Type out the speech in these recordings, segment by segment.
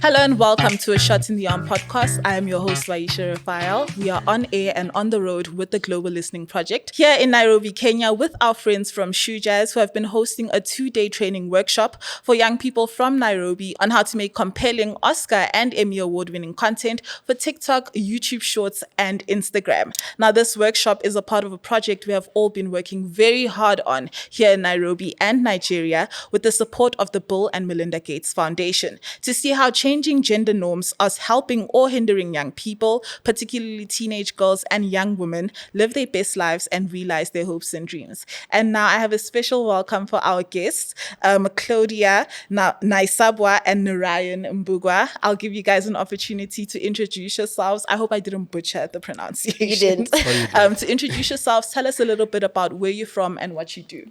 Hello and welcome to a Shot in the Arm podcast. I am your host, Y-Isha Raphael. We are on air and on the road with the Global Listening Project here in Nairobi, Kenya, with our friends from Shujaaz, who have been hosting a 2-day training workshop for young people from Nairobi on how to make compelling Oscar and Emmy Award-winning content for TikTok, YouTube Shorts, and Instagram. Now, this workshop is a part of a project we have all been working very hard on here in Nairobi and Nigeria with the support of the Bill and Melinda Gates Foundation to see how changing gender norms are helping or hindering young people, particularly teenage girls and young women, live their best lives and realize their hopes and dreams. And now I have a special welcome for our guests, Claudia, naisabwa, and Narayan, mbugua. I'll give you guys an opportunity to introduce yourselves. I hope I didn't butcher the pronunciation. You didn't. To introduce yourselves, tell us a little bit about where you're from and what you do.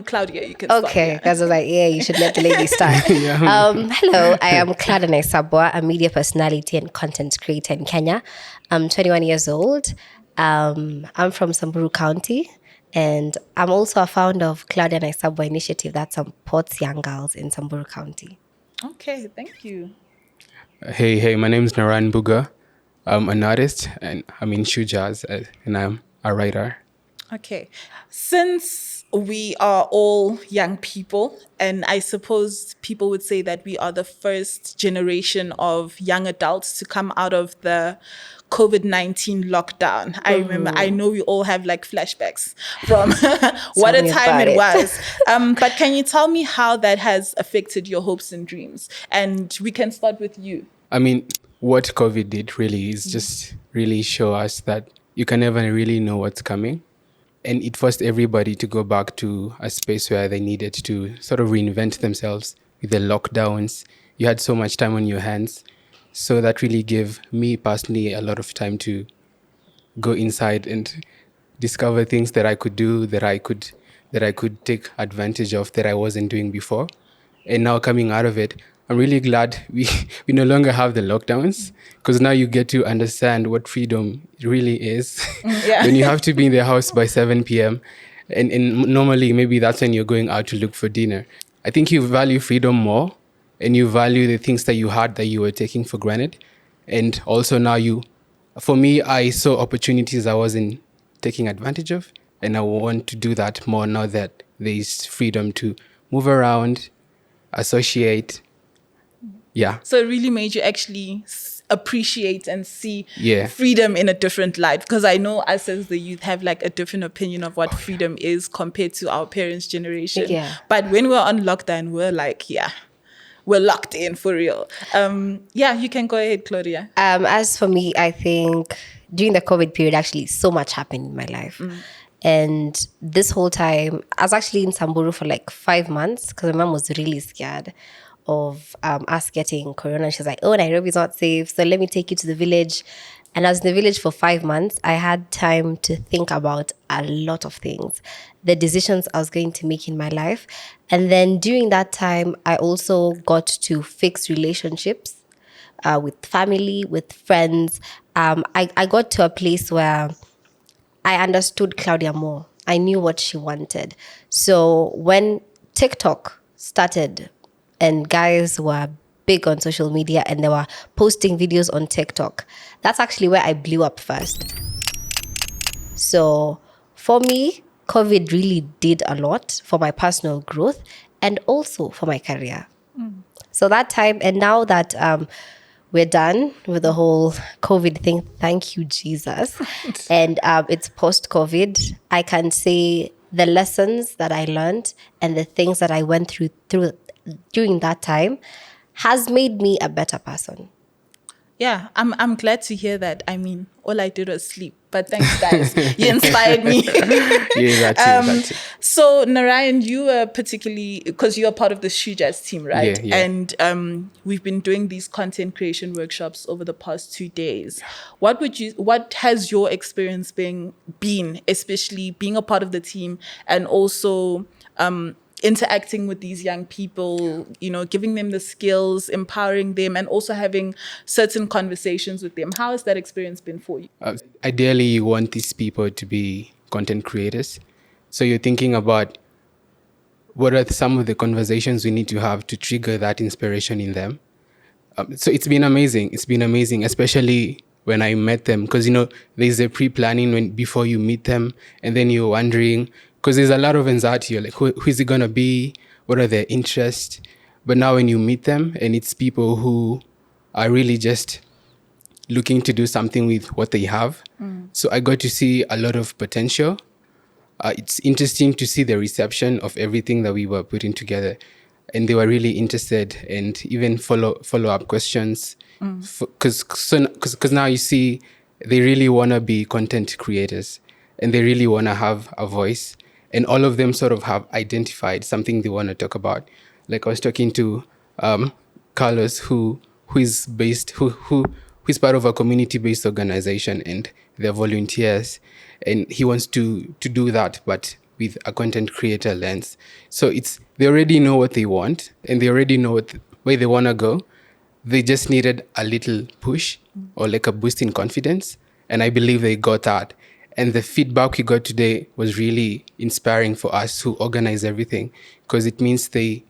Claudia, you can start. Okay, because I was like, you should let the lady start. Hello, I am Claudia naisabwa, a media personality and content creator in Kenya. I'm 21 years old. I'm from Samburu County, and I'm also a founder of Claudia naisabwa initiative that supports young girls in Samburu County. Okay, thank you. Hey, my name is Narayan mbugua. I'm an artist, and I'm in Shujaaz, and I'm a writer. Okay, since we are all young people, and I suppose people would say that we are the first generation of young adults to come out of the COVID-19 lockdown. I know we all have like flashbacks from what a time it was. But can you tell me how that has affected your hopes and dreams? And we can start with you. I mean, what COVID did really is just really show us that you can never really know what's coming. And it forced everybody to go back to a space where they needed to sort of reinvent themselves with the lockdowns. You had so much time on your hands. So that really gave me personally a lot of time to go inside and discover things that I could do, that I could take advantage of that I wasn't doing before. And now coming out of it, I'm really glad we no longer have the lockdowns, because now you get to understand what freedom really is. When you have to be in the house by 7 p.m. And normally maybe that's when you're going out to look for dinner. I think you value freedom more, and you value the things that you had that you were taking for granted. And also now for me, I saw opportunities I wasn't taking advantage of, and I want to do that more now that there's freedom to move around, associate. Yeah. So it really made you actually appreciate and see freedom in a different light. Because I know us as the youth have like a different opinion of what freedom is compared to our parents' generation. Yeah. But when we're on lockdown, we're like, we're locked in for real. You can go ahead, Claudia. As for me, I think during the COVID period, actually, so much happened in my life. And this whole time, I was actually in Samburu for like 5 months because my mom was really scared of us getting corona. She's like, Nairobi's not safe, so let me take you to the village. And I was in the village for 5 months. I had time to think about a lot of things, the decisions I was going to make in my life. And then during that time, I also got to fix relationships with family, with friends. I got to a place where I understood Claudia more. I knew what she wanted. So when TikTok started, and guys were big on social media and they were posting videos on TikTok, that's actually where I blew up first. So for me, COVID really did a lot for my personal growth and also for my career. So that time, and now that we're done with the whole COVID thing, thank you, Jesus. And it's post-COVID, I can say the lessons that I learned and the things that I went through during that time has made me a better person. Yeah, I'm glad to hear that. I mean, all I did was sleep. But thanks, guys. You inspired me. That's it. So, Narayan, you were particularly, because you're part of the Shujaaz team, right? Yeah. And we've been doing these content creation workshops over the past 2 days. What has your experience been, especially being a part of the team and also interacting with these young people, giving them the skills, empowering them, and also having certain conversations with them? How has that experience been for you? Ideally, you want these people to be content creators. So you're thinking about what are some of the conversations we need to have to trigger that inspiration in them. So it's been amazing. It's been amazing, especially when I met them, because there's a pre-planning before you meet them, and then you're wondering, because there's a lot of anxiety. You're like, who is it gonna be? What are their interests? But now when you meet them, and it's people who are really just looking to do something with what they have. So I got to see a lot of potential. It's interesting to see the reception of everything that we were putting together, and they were really interested, and even follow up questions. Because now you see they really want to be content creators, and they really want to have a voice, and all of them sort of have identified something they want to talk about. Like I was talking to Carlos, who is part of a community-based organization, and they're volunteers, and he wants to do that, but with a content creator lens. So they already know what they want, and they already know where they want to go. They just needed a little push or like a boost in confidence, and I believe they got that. And the feedback we got today was really inspiring for us who organize everything, because it means they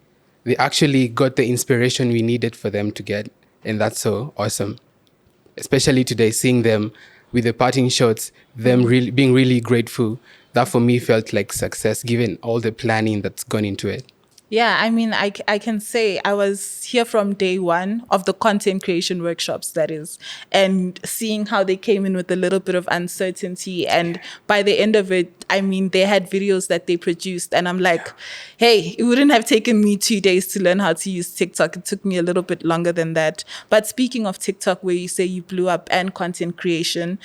actually got the inspiration we needed for them to get, and that's so awesome. Especially today, seeing them with the parting shots, them really being really grateful, that for me felt like success, given all the planning that's gone into it. Yeah, I mean, I can say I was here from day one of the content creation workshops, that is, and seeing how they came in with a little bit of uncertainty. And by the end of it, I mean, they had videos that they produced. And I'm like, hey, it wouldn't have taken me 2 days to learn how to use TikTok. It took me a little bit longer than that. But speaking of TikTok, where you say you blew up and content creation,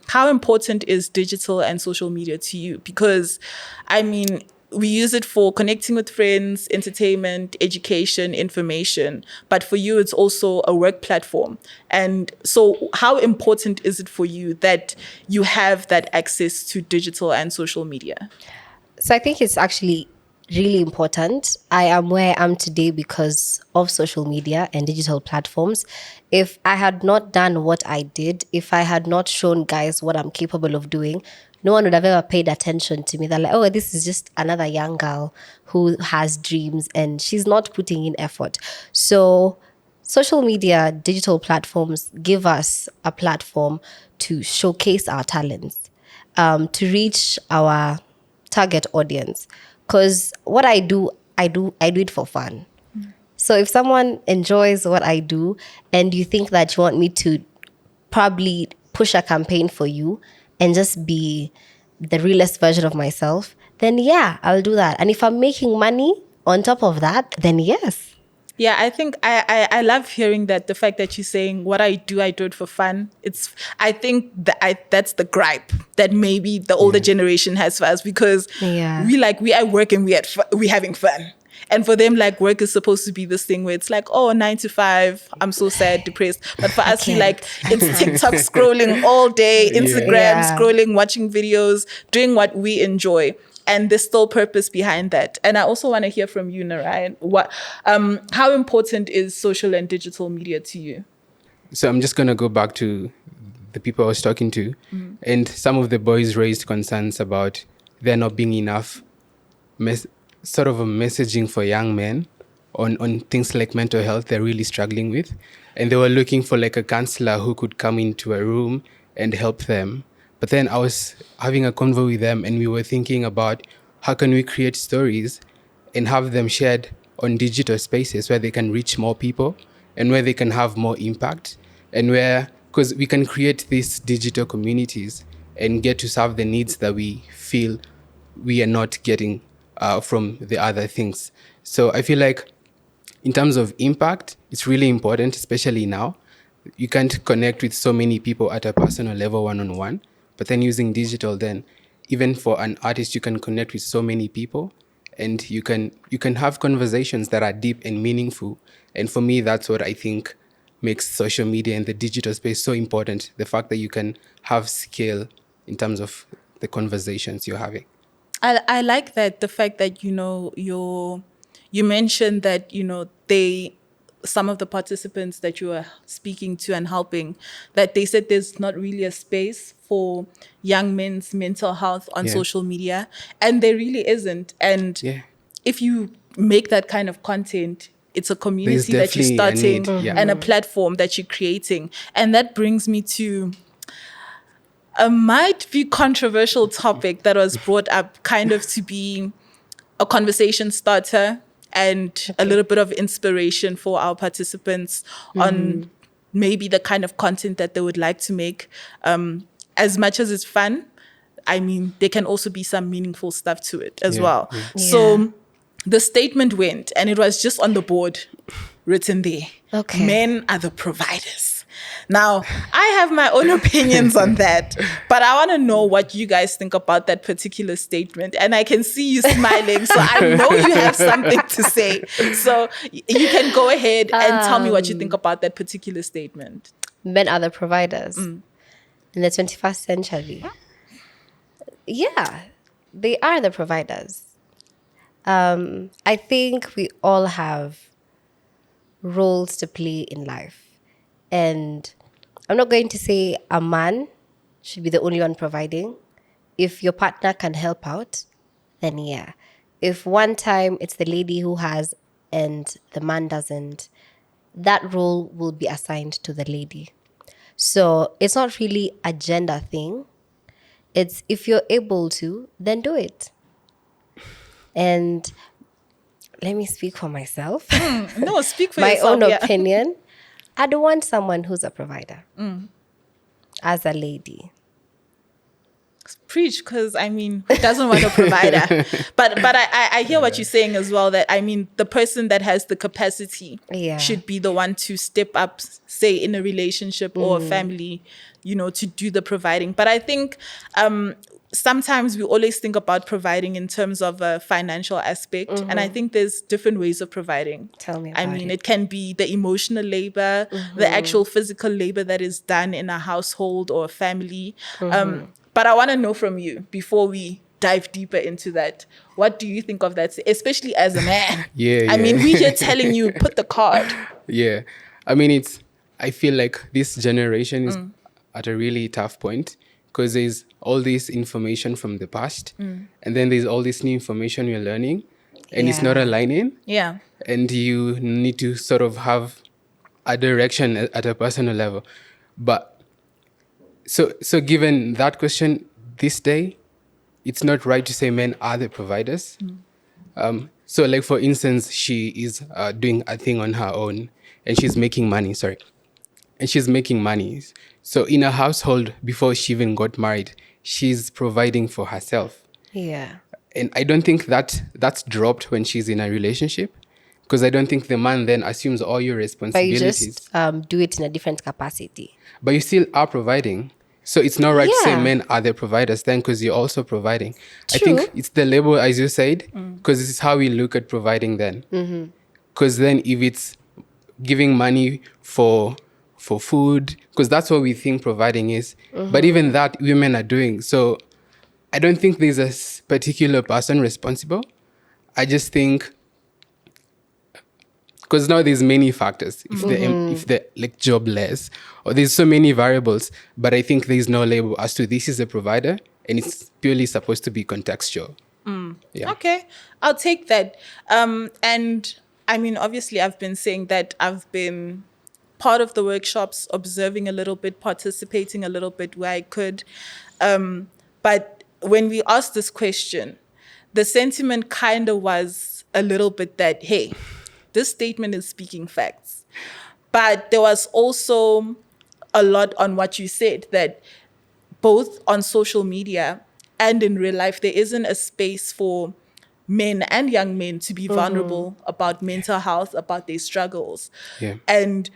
how important is digital and social media to you? Because, I mean, we use it for connecting with friends, entertainment, education, information. But for you, it's also a work platform. And so how important is it for you that you have that access to digital and social media? So I think it's actually really important. I am where I am today because of social media and digital platforms. If I had not done what I did, if I had not shown guys what I'm capable of doing, no one would have ever paid attention to me. They're like, oh, this is just another young girl who has dreams and she's not putting in effort. So social media, digital platforms give us a platform to showcase our talents, to reach our target audience. Because what I do it for fun. So if someone enjoys what I do and you think that you want me to probably push a campaign for you and just be the realest version of myself, then yeah, I'll do that. And if I'm making money on top of that, then yes. Yeah, I think I love hearing that, the fact that you're saying what I do it for fun. I think that's the gripe that maybe the older generation has for us, because we at work and we having fun. And for them, like, work is supposed to be this thing where it's like, oh, 9 to 5, I'm so sad, depressed. But for us, it's TikTok scrolling all day, Instagram scrolling, watching videos, doing what we enjoy. And there's still purpose behind that. And I also want to hear from you, Narayan. How important is social and digital media to you? So I'm just going to go back to the people I was talking to. And some of the boys raised concerns about there not being enough sort of a messaging for young men on things like mental health they're really struggling with. And they were looking for like a counselor who could come into a room and help them. But then I was having a convo with them, and we were thinking about how can we create stories and have them shared on digital spaces where they can reach more people and where they can have more impact, and because we can create these digital communities and get to serve the needs that we feel we are not getting from the other things. So I feel like in terms of impact, it's really important, especially now. You can't connect with so many people at a personal level one-on-one. But then using digital, then even for an artist, you can connect with so many people, and you can have conversations that are deep and meaningful. And for me, that's what I think makes social media and the digital space so important. The fact that you can have scale in terms of the conversations you're having. I like that, the fact that, you mentioned that, some of the participants that you were speaking to and helping, that they said there's not really a space for young men's mental health on social media, and there really isn't. And if you make that kind of content, it's a community that you're definitely a starting need, and a platform that you're creating. And that brings me to a might be controversial topic that was brought up kind of to be a conversation starter and a little bit of inspiration for our participants on maybe the kind of content that they would like to make. As much as it's fun, I mean, there can also be some meaningful stuff to it as well. Yeah. So the statement went, and it was just on the board written there. Okay. Men are the providers. Now, I have my own opinions on that, but I want to know what you guys think about that particular statement. And I can see you smiling, so I know you have something to say. So you can go ahead and tell me what you think about that particular statement. Men are the providers in the 21st century. Yeah, they are the providers. I think we all have roles to play in life. And I'm not going to say a man should be the only one providing. If your partner can help out, then yeah. If one time it's the lady who has and the man doesn't, that role will be assigned to the lady. So it's not really a gender thing. It's if you're able to, then do it. And let me speak for myself. No, speak for My yourself. own opinion. I don't want someone who's a provider as a lady. Preach, because I mean, who doesn't want a provider? But I hear what you're saying as well, that I mean, the person that has the capacity should be the one to step up, say in a relationship or a family, you know, to do the providing. But I think sometimes we always think about providing in terms of a financial aspect. And I think there's different ways of providing. Tell me I about mean, it. it can be the emotional labor, the actual physical labor that is done in a household or a family. But I want to know from you, before we dive deeper into that, what do you think of that, especially as a man? I mean, we're here telling you, put the card. Yeah. I mean, I feel like this generation is at a really tough point because there's all this information from the past and then there's all this new information you're learning and it's not aligning. Yeah. And you need to sort of have a direction at a personal level. But so given that question this day, it's not right to say men are the providers. So like, for instance, she is doing a thing on her own and she's making money, and she's making money. So in a household, before she even got married, she's providing for herself. Yeah. And I don't think that's dropped when she's in a relationship, because I don't think the man then assumes all your But you responsibilities. just do it in a different capacity. But you still are providing. So it's not right to say men are the providers then, because you're also providing. True. I think it's the label, as you said, because this is how we look at providing then. Because then if it's giving money for food, because that's what we think providing is. But even that, women are doing. So I don't think there's a particular person responsible. I just think, because now there's many factors. If they're like jobless, or there's so many variables, but I think there's no label as to this is a provider, and it's purely supposed to be contextual. Yeah. Okay, I'll take that. And I mean, obviously, I've been saying that I've been part of the workshops, observing a little bit, participating a little bit where I could. But when we asked this question, the sentiment kind of was a little bit that, hey, this statement is speaking facts. But there was also a lot on what you said, that both on social media and in real life, there isn't a space for men and young men to be vulnerable about mental health, about their struggles. Yeah. And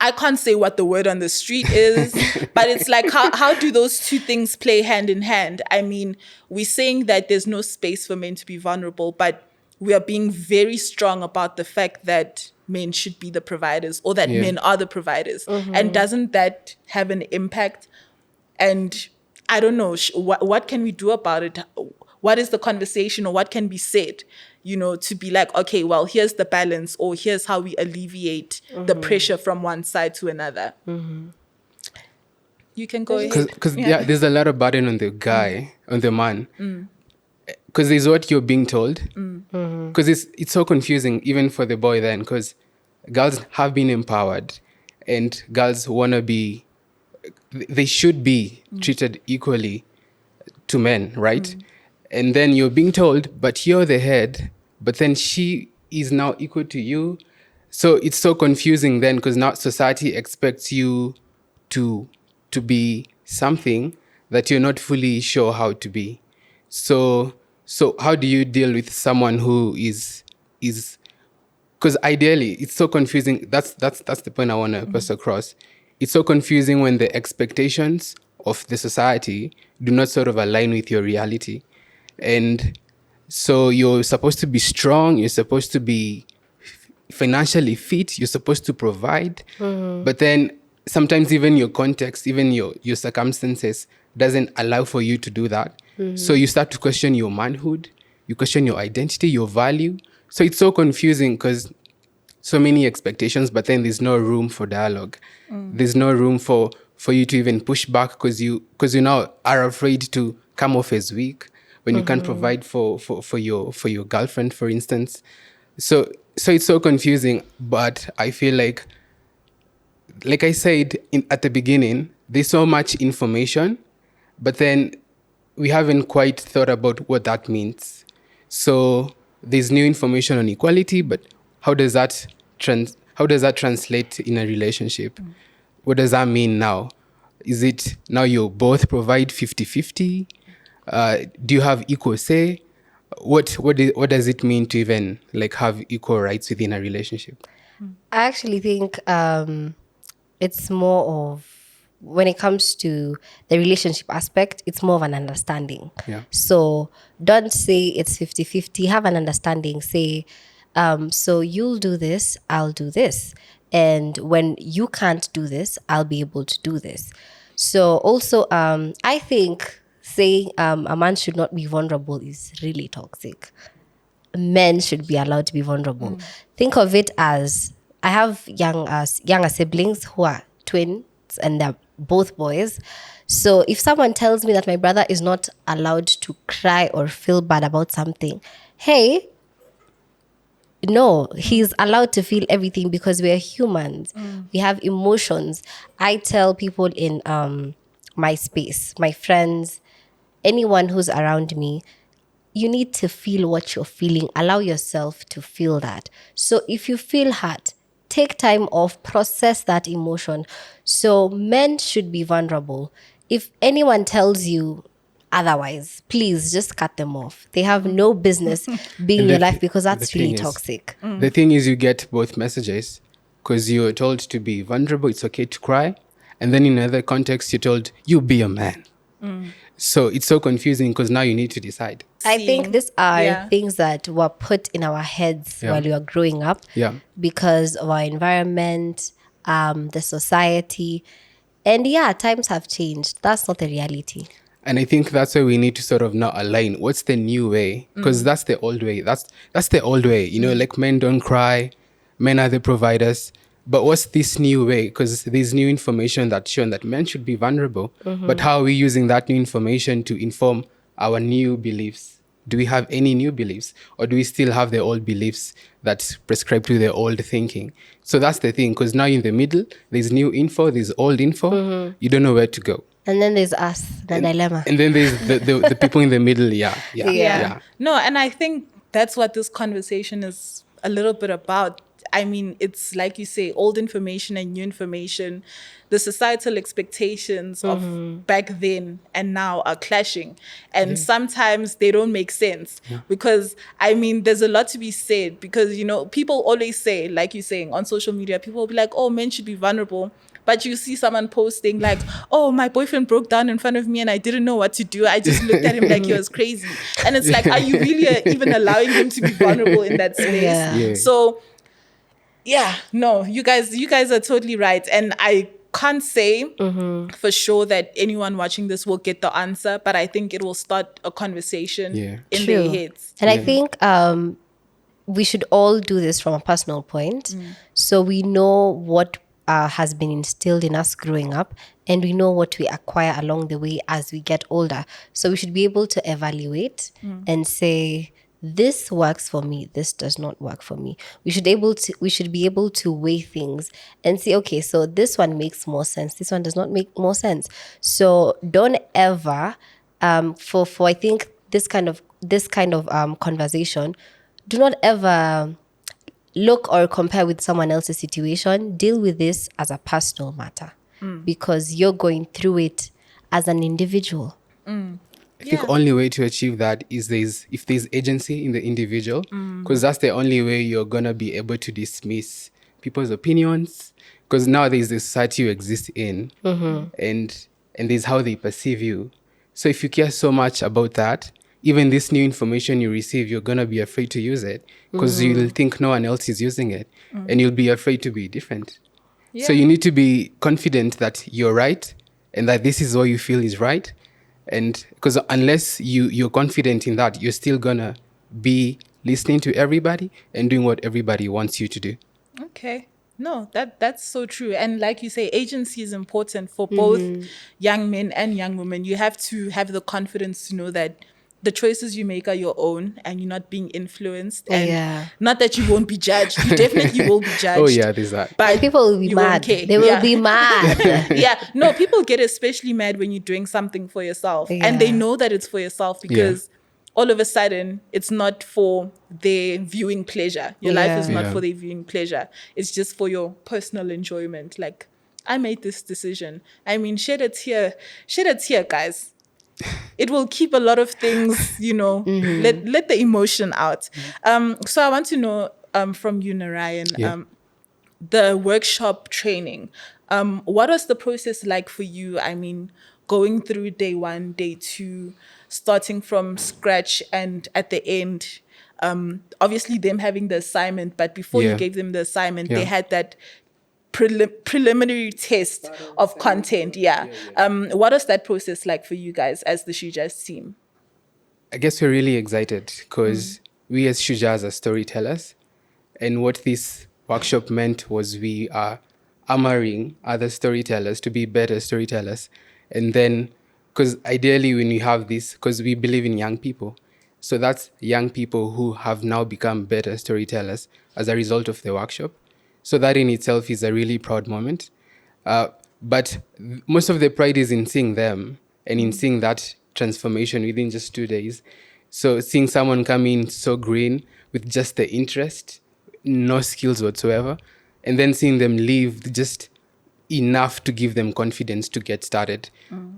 I can't say what the word on the street is, but it's like, how do those two things play hand in hand? I mean, we're saying that there's no space for men to be vulnerable, but we are being very strong about the fact that men should be the providers, or that men are the providers. And doesn't that have an impact? And I don't know, what can we do about it? What is the conversation, or what can be said, you know, to be like, okay, well, here's the balance, or here's how we alleviate the pressure from one side to another. You can go ahead. Because there's a lot of burden on the guy, on the man. because there's what you're being told. Because it's so confusing even for the boy then, because girls have been empowered and girls want to be, they should be treated equally to men, right? And then you're being told, but you're the head, but then she is now equal to you. So it's so confusing then, because now society expects you to be something that you're not fully sure how to be. So how do you deal with someone who is because ideally it's so confusing. That's the point I want to pass across. It's so confusing when the expectations of the society do not sort of align with your reality. And so you're supposed to be strong, you're supposed to be financially fit, you're supposed to provide. But then sometimes even your context, even your circumstances doesn't allow for you to do that. So you start to question your manhood, you question your identity, your value. So it's so confusing because so many expectations, but then there's no room for dialogue. There's no room for you to even push back because you now are afraid to come off as weak when you can't provide for your girlfriend, for instance. So it's so confusing, but I feel like I said at the beginning, there's so much information, but then we haven't quite thought about what that means. So there's new information on equality, but how does that translate in a relationship? What does that mean now? Is it now you both provide 50-50? Do you have equal say? What does it mean to even have equal rights within a relationship? I actually think it's more of, when it comes to the relationship aspect, it's more of an understanding. Yeah. So don't say it's 50-50. Have an understanding. Say, so you'll do this, I'll do this. And when you can't do this, I'll be able to do this. So also, I think saying a man should not be vulnerable is really toxic. Men should be allowed to be vulnerable. Think of it as, I have younger siblings who are twins and they're both boys. So if someone tells me that my brother is not allowed to cry or feel bad about something, hey, no, he's allowed to feel everything because we're humans. We have emotions. I tell people in my space, my friends, anyone who's around me, you need to feel what you're feeling. Allow yourself to feel that. So if you feel hurt, take time off, process that emotion. So men should be vulnerable. If anyone tells you otherwise, please just cut them off. They have no business being in your life, because that's really toxic. The thing is, you get both messages, because you're told to be vulnerable, it's okay to cry. And then in another context, you're told, you be a man. So it's so confusing because now you need to decide. I think these are things that were put in our heads while we were growing up because of our environment, the society. And times have changed. That's not the reality. And I think that's why we need to sort of now align. What's the new way? Because that's the old way. That's the old way. You know, men don't cry. Men are the providers. But what's this new way? Because there's new information that's shown that men should be vulnerable. But how are we using that new information to inform our new beliefs? Do we have any new beliefs? Or do we still have the old beliefs that prescribe to the old thinking? So that's the thing. Because now in the middle, there's new info, there's old info. You don't know where to go. And then there's us, the dilemma. And then there's the people in the middle. Yeah. No, and I think that's what this conversation is a little bit about. I mean, it's like you say, old information and new information. The societal expectations of back then and now are clashing. And sometimes they don't make sense. Because, I mean, there's a lot to be said. Because, you know, people always say, like you're saying, on social media, people will be like, oh, men should be vulnerable. But you see someone posting like, oh, my boyfriend broke down in front of me and I didn't know what to do. I just looked at him like he was crazy. And it's like, are you really even allowing him to be vulnerable in that space? So, no, you guys are totally right. And I can't say for sure that anyone watching this will get the answer, but I think it will start a conversation in their heads. And I think we should all do this from a personal point. So we know what has been instilled in us growing up, and we know what we acquire along the way as we get older. So we should be able to evaluate and say, this works for me, this does not work for me. We should be able to weigh things and say, okay, so this one makes more sense, this one does not make more sense. So don't ever for I think this kind of conversation, do not ever look or compare with someone else's situation. Deal with this as a personal matter because you're going through it as an individual. I think only way to achieve that is if there's agency in the individual, because that's the only way you're gonna be able to dismiss people's opinions. Because nowadays the society you exist in, and there's how they perceive you. So if you care so much about that, even this new information you receive, you're gonna be afraid to use it because you'll think no one else is using it, and you'll be afraid to be different. Yeah. So you need to be confident that you're right and that this is what you feel is right. And because unless you're confident in that, you're still gonna be listening to everybody and doing what everybody wants you to do. Okay. No, that's so true. And like you say, agency is important for both young men and young women. You have to have the confidence to know that the choices you make are your own and you're not being influenced. And not that you won't be judged. You definitely will be judged. Oh yeah, there's that. But people will be you won't mad. care. They will be mad. Yeah. No, people get especially mad when you're doing something for yourself. And they know that it's for yourself because all of a sudden it's not for their viewing pleasure. Your life is not for their viewing pleasure. It's just for your personal enjoyment. Like, I made this decision. I mean, shed a tear, guys. It will keep a lot of things, let the emotion out. So I want to know from you, Narayan, the workshop training. What was the process like for you? I mean, going through day 1, day 2, starting from scratch and at the end, obviously them having the assignment, but before you gave them the assignment, they had that preliminary test of content. What was that process like for you guys as the Shujaaz team? I guess we're really excited because we as Shujaaz are storytellers, and what this workshop meant was we are armoring other storytellers to be better storytellers. And then, because ideally when you have this, because we believe in young people, so that's young people who have now become better storytellers as a result of the workshop. So that in itself is a really proud moment. But most of the pride is in seeing them and in seeing that transformation within just 2 days. So seeing someone come in so green with just the interest, no skills whatsoever, and then seeing them leave just enough to give them confidence to get started.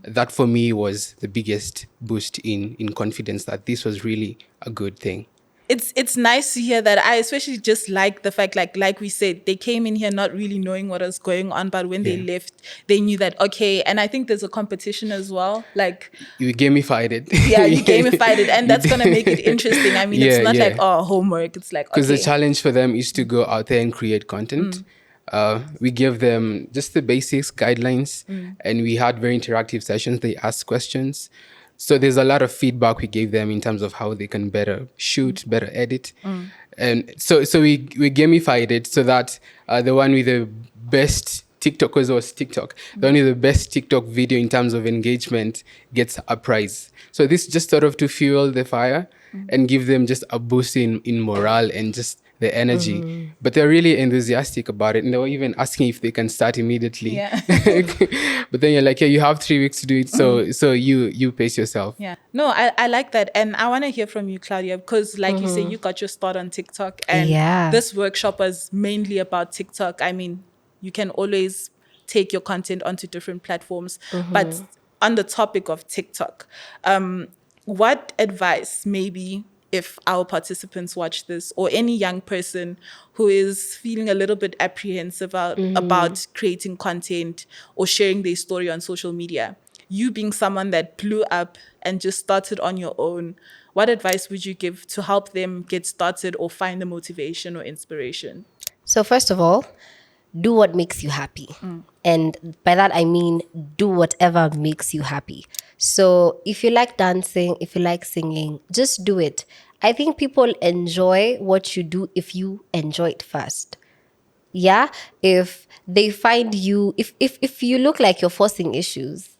That for me was the biggest boost in confidence that this was really a good thing. It's nice to hear that. I especially just like the fact, like we said, they came in here not really knowing what was going on, but when they left, they knew that, okay. And I think there's a competition as well. Like, you gamified it. Yeah, you gamified it, and that's gonna make it interesting. I mean, it's not like homework. It's like, because the challenge for them is to go out there and create content. We give them just the basics, guidelines, and we had very interactive sessions. They asked questions. So there's a lot of feedback we gave them in terms of how they can better shoot, better edit. And so we gamified it so that the one with the best TikTok, because it was TikTok, the one with the best TikTok video in terms of engagement gets a prize. So this just sort of to fuel the fire and give them just a boost in morale and just the energy. But they're really enthusiastic about it. And they were even asking if they can start immediately. Yeah. But then you're like, you have 3 weeks to do it. So you pace yourself. Yeah. No, I like that. And I want to hear from you, Claudia, because like you say, you got your start on TikTok. And this workshop was mainly about TikTok. I mean, you can always take your content onto different platforms. But on the topic of TikTok, what advice maybe, if our participants watch this, or any young person who is feeling a little bit apprehensive about creating content or sharing their story on social media, you being someone that blew up and just started on your own, what advice would you give to help them get started or find the motivation or inspiration? So first of all, do what makes you happy. And by that, I mean, do whatever makes you happy. So if you like dancing, if you like singing, just do it. I think people enjoy what you do if you enjoy it first. if they find you, if you look like you're forcing issues,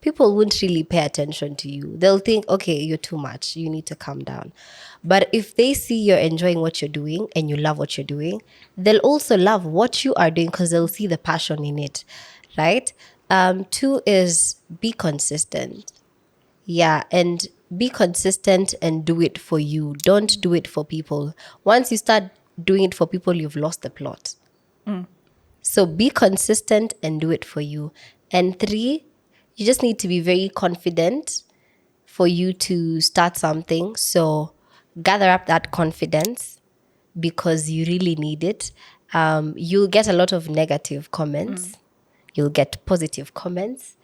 people won't really pay attention to you. They'll think, okay, you're too much, you need to calm down. But if they see you're enjoying what you're doing and you love what you're doing, they'll also love what you are doing because they'll see the passion in it, right? 2 is be consistent. Yeah, and be consistent and do it for you. Don't do it for people. Once you start doing it for people, you've lost the plot. So be consistent and do it for you. And 3, you just need to be very confident for you to start something. So gather up that confidence because you really need it. You'll get a lot of negative comments. You'll get positive comments.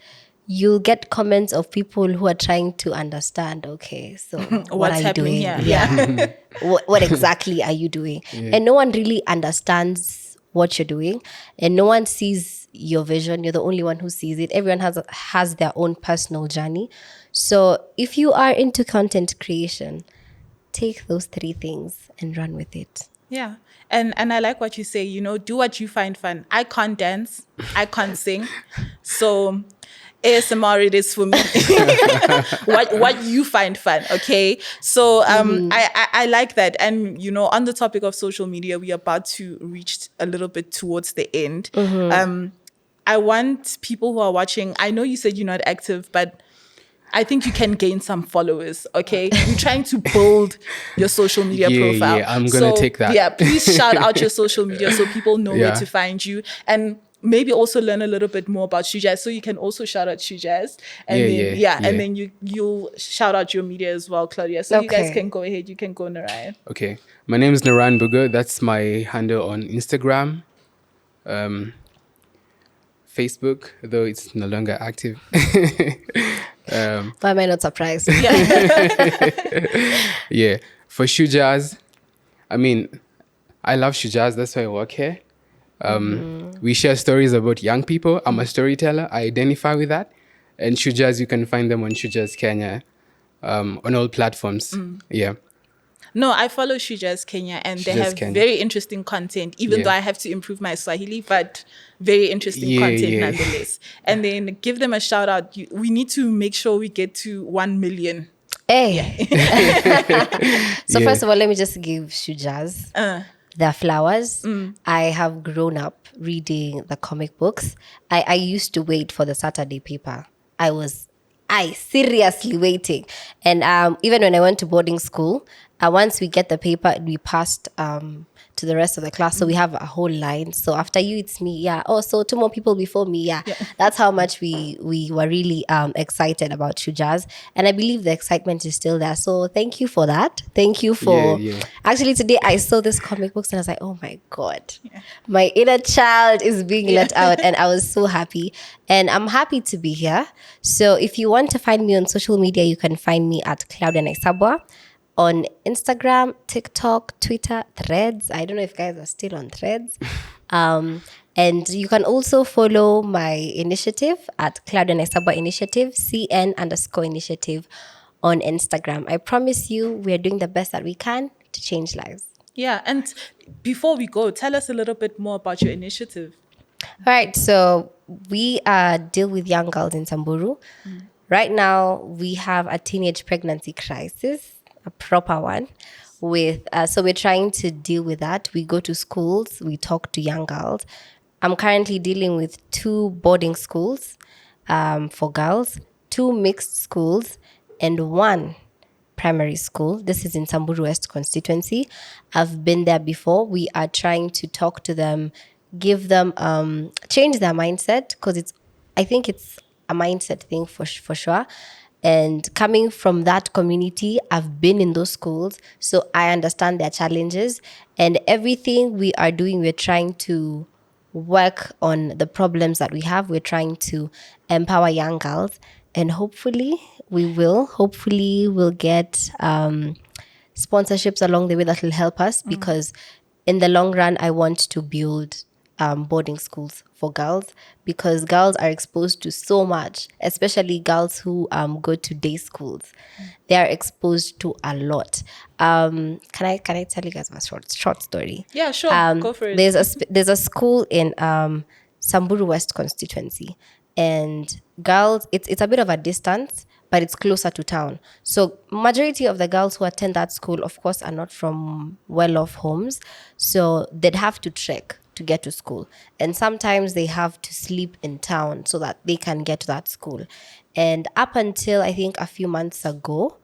You'll get comments of people who are trying to understand, okay, so what are you doing? Here? Yeah. What exactly are you doing? Yeah. And no one really understands what you're doing. And no one sees your vision. You're the only one who sees it. Everyone has their own personal journey. So if you are into content creation, take those 3 things and run with it. Yeah. And I like what you say, do what you find fun. I can't dance. I can't sing. So ASMR it is for me. what you find fun, okay? So I like that. And, on the topic of social media, we are about to reach a little bit towards the end. I want people who are watching, I know you said you're not active, but I think you can gain some followers, okay? You're trying to build your social media profile. Yeah, I'm going to take that. Yeah, please shout out your social media so people know where to find you. And maybe also learn a little bit more about Shujaaz. So you can also shout out Shujaaz. And and then you'll shout out your media as well, Claudia. So you guys can go ahead. You can go, Narayan. Okay. My name is Narayan Mbugua. That's my handle on Instagram. Facebook, though it's no longer active. Why am I not surprised? Yeah. For Shujaaz, I mean, I love Shujaaz. That's why I work here. We share stories about young people. I'm a storyteller. I identify with that. And Shujaaz, you can find them on Shujaaz Kenya, on all platforms. Yeah. No, I follow Shujaaz Kenya and they have very interesting content, even though I have to improve my Swahili, but very interesting content nonetheless. And then give them a shout out. We need to make sure we get to 1 million. Hey. So first of all, let me just give Shujaaz their flowers. I have grown up reading the comic books. I used to wait for the Saturday paper. I seriously waiting. And even when I went to boarding school, once we get the paper, we passed to the rest of the class. So we have a whole line. So after you, it's me. Yeah. Oh, so 2 more people before me. Yeah. That's how much we were really excited about Shujaaz. And I believe the excitement is still there. So thank you for that. Thank you for... Actually, today I saw this comic books and I was like, oh my God. My inner child is being let out. And I was so happy. And I'm happy to be here. So if you want to find me on social media, you can find me at Claudia naisabwa. On Instagram, TikTok, Twitter, Threads. I don't know if guys are still on Threads. And you can also follow my initiative at Claudia naisabwa Initiative, CN_initiative on Instagram. I promise you, we're doing the best that we can to change lives. Yeah, and before we go, tell us a little bit more about your initiative. All right, so we deal with young girls in Samburu. Right now, we have a teenage pregnancy crisis. A proper one so we're trying to deal with that. We go to schools, we talk to young girls. I'm currently dealing with 2 boarding schools for girls, 2 mixed schools, and 1 primary school. This is in Samburu West constituency. I've been there before. We are trying to talk to them, give them, change their mindset, because I think it's a mindset thing for sure. And coming from that community, I've been in those schools, so I understand their challenges. And everything we are doing, we're trying to work on the problems that we have. We're trying to empower young girls. And hopefully we'll get sponsorships along the way that will help us. Because in the long run, I want to build boarding schools for girls, because girls are exposed to so much, especially girls who go to day schools. They are exposed to a lot. Can I tell you guys a short story? Yeah, sure. Go for it. There's a school in Samburu West constituency, and girls, it's a bit of a distance, but it's closer to town. So majority of the girls who attend that school, of course, are not from well-off homes, so they'd have to trek to get to school, and sometimes they have to sleep in town so that they can get to that school. And up until I think a few months ago,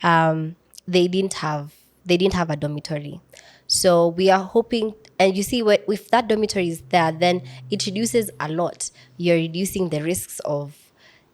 they didn't have a dormitory. So we are hoping, and you see, if that dormitory is there, then it reduces a lot. You're reducing the risks of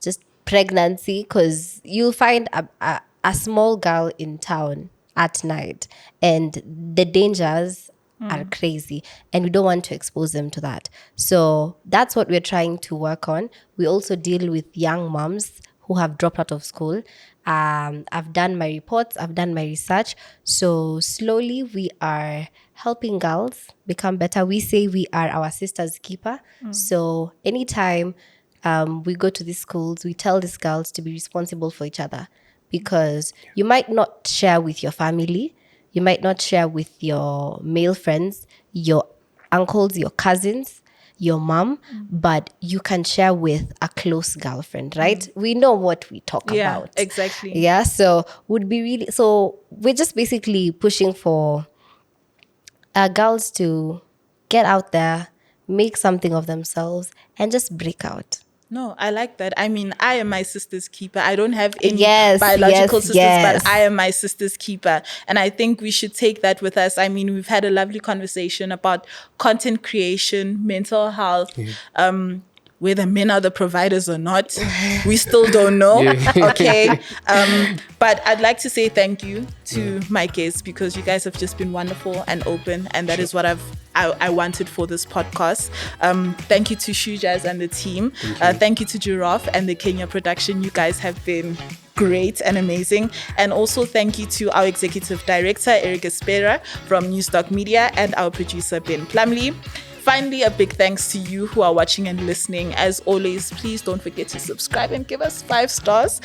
just pregnancy, because you'll find a small girl in town at night, and the dangers are crazy, and we don't want to expose them to that. So that's what we're trying to work on. We also deal with young moms who have dropped out of school. I've done my reports, I've done my research. So slowly we are helping girls become better. We say we are our sister's keeper. So anytime we go to these schools, we tell these girls to be responsible for each other, because you might not share with your family, you might not share with your male friends, your uncles, your cousins, your mom, but you can share with a close girlfriend, right? We know what we talk about. Exactly. Yeah, so we're just basically pushing for girls to get out there, make something of themselves, and just break out. No, I like that. I mean, I am my sister's keeper. I don't have any biological sisters, but I am my sister's keeper. And I think we should take that with us. I mean, we've had a lovely conversation about content creation, mental health, whether men are the providers or not, we still don't know. Okay. But I'd like to say thank you to my guests, because you guys have just been wonderful and open. And that is what I wanted for this podcast. Thank you to Shujaaz and the team. Thank you to Giraffe and the Kenya production. You guys have been great and amazing. And also thank you to our executive director, Eric Espera from Newsdoc Media, and our producer, Ben Plumley. Finally, a big thanks to you who are watching and listening. As always, please don't forget to subscribe and give us 5 stars.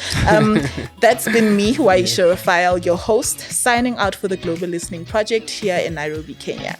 That's been me, Y-Isha Raphael, your host, signing out for the Global Listening Project here in Nairobi, Kenya.